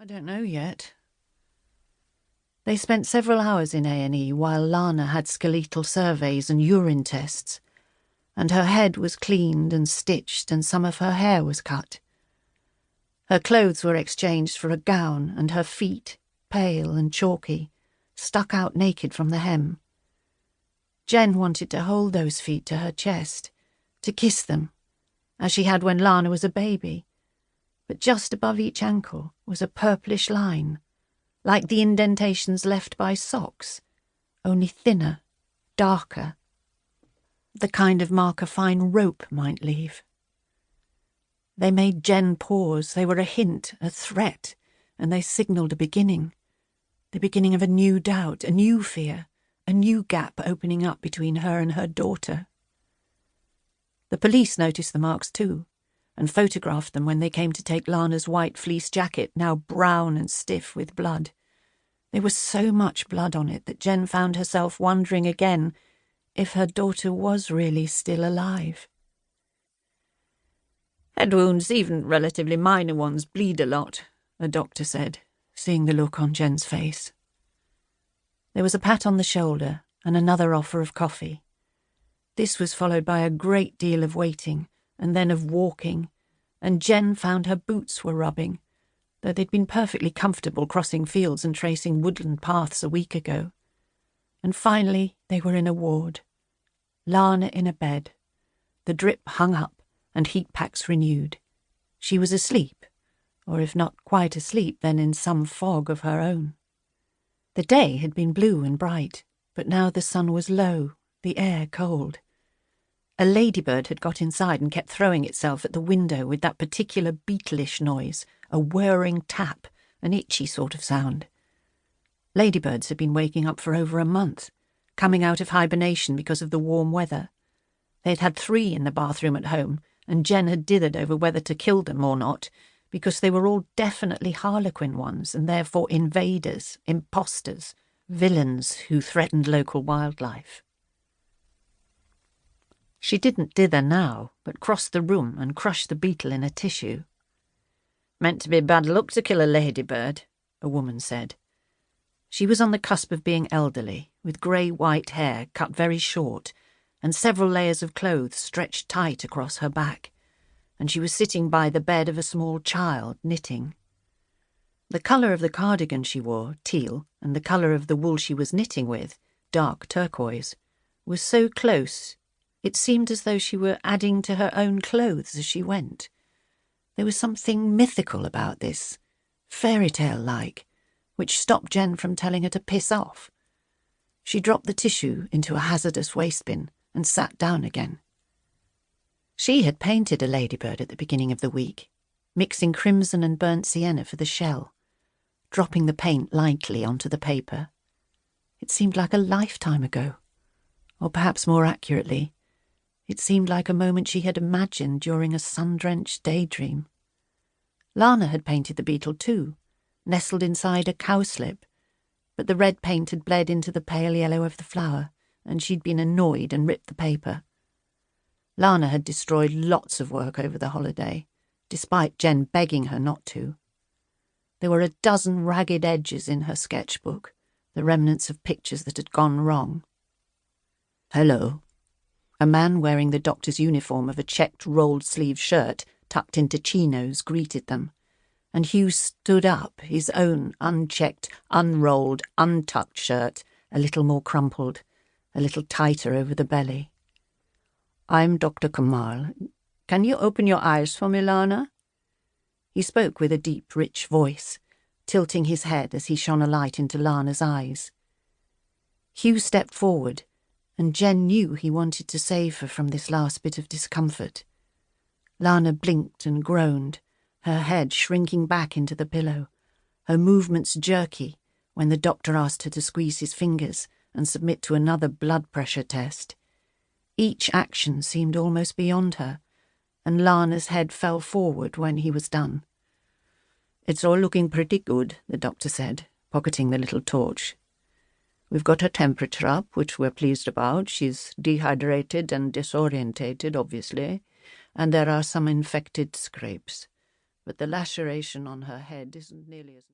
I don't know yet. They spent several hours in A&E while Lana had skeletal surveys and urine tests, and her head was cleaned and stitched and some of her hair was cut. Her clothes were exchanged for a gown, and her feet, pale and chalky, stuck out naked from the hem. Jen wanted to hold those feet to her chest, to kiss them, as she had when Lana was a baby, but just above each ankle was a purplish line, like the indentations left by socks, only thinner, darker, the kind of mark a fine rope might leave. They made Jen pause. They were a hint, a threat, and they signalled a beginning. The beginning of a new doubt, a new fear, a new gap opening up between her and her daughter. The police noticed the marks too, and photographed them when they came to take Lana's white fleece jacket, now brown and stiff with blood. There was so much blood on it that Jen found herself wondering again if her daughter was really still alive. "Head wounds, even relatively minor ones, bleed a lot," a doctor said, seeing the look on Jen's face. There was a pat on the shoulder and another offer of coffee. This was followed by a great deal of waiting and then of walking, and Jen found her boots were rubbing, though they'd been perfectly comfortable crossing fields and tracing woodland paths a week ago. And finally they were in a ward. Lana in a bed, the drip hung up and heat packs renewed. She was asleep, or if not quite asleep, then in some fog of her own. The day had been blue and bright, but now the sun was low, the air cold. A ladybird had got inside and kept throwing itself at the window with that particular beetleish noise, a whirring tap, an itchy sort of sound. Ladybirds had been waking up for over a month, coming out of hibernation because of the warm weather. They'd had 3 in the bathroom at home, and Jen had dithered over whether to kill them or not, because they were all definitely harlequin ones and therefore invaders, imposters, villains who threatened local wildlife. She didn't dither now, but crossed the room and crushed the beetle in a tissue. "Meant to be bad luck to kill a ladybird," a woman said. She was on the cusp of being elderly, with grey-white hair cut very short, and several layers of clothes stretched tight across her back, and she was sitting by the bed of a small child, knitting. The colour of the cardigan she wore, teal, and the colour of the wool she was knitting with, dark turquoise, was so close it seemed as though she were adding to her own clothes as she went. There was something mythical about this, fairy-tale-like, which stopped Jen from telling her to piss off. She dropped the tissue into a hazardous waste bin and sat down again. She had painted a ladybird at the beginning of the week, mixing crimson and burnt sienna for the shell, dropping the paint lightly onto the paper. It seemed like a lifetime ago, or perhaps more accurately, it seemed like a moment she had imagined during a sun-drenched daydream. Lana had painted the beetle too, nestled inside a cowslip, but the red paint had bled into the pale yellow of the flower, and she'd been annoyed and ripped the paper. Lana had destroyed lots of work over the holiday, despite Jen begging her not to. There were a dozen ragged edges in her sketchbook, the remnants of pictures that had gone wrong. "Hello." A man wearing the doctor's uniform of a checked rolled-sleeve shirt tucked into chinos greeted them, and Hugh stood up, his own unchecked, unrolled, untucked shirt a little more crumpled, a little tighter over the belly. "I'm Dr. Kamal. Can you open your eyes for me, Lana?" He spoke with a deep, rich voice, tilting his head as he shone a light into Lana's eyes. Hugh stepped forward, and Jen knew he wanted to save her from this last bit of discomfort. Lana blinked and groaned, her head shrinking back into the pillow, her movements jerky when the doctor asked her to squeeze his fingers and submit to another blood pressure test. Each action seemed almost beyond her, and Lana's head fell forward when he was done. "It's all looking pretty good," the doctor said, pocketing the little torch. "We've got her temperature up, which we're pleased about. She's dehydrated and disorientated, obviously, and there are some infected scrapes. But the laceration on her head isn't nearly as..."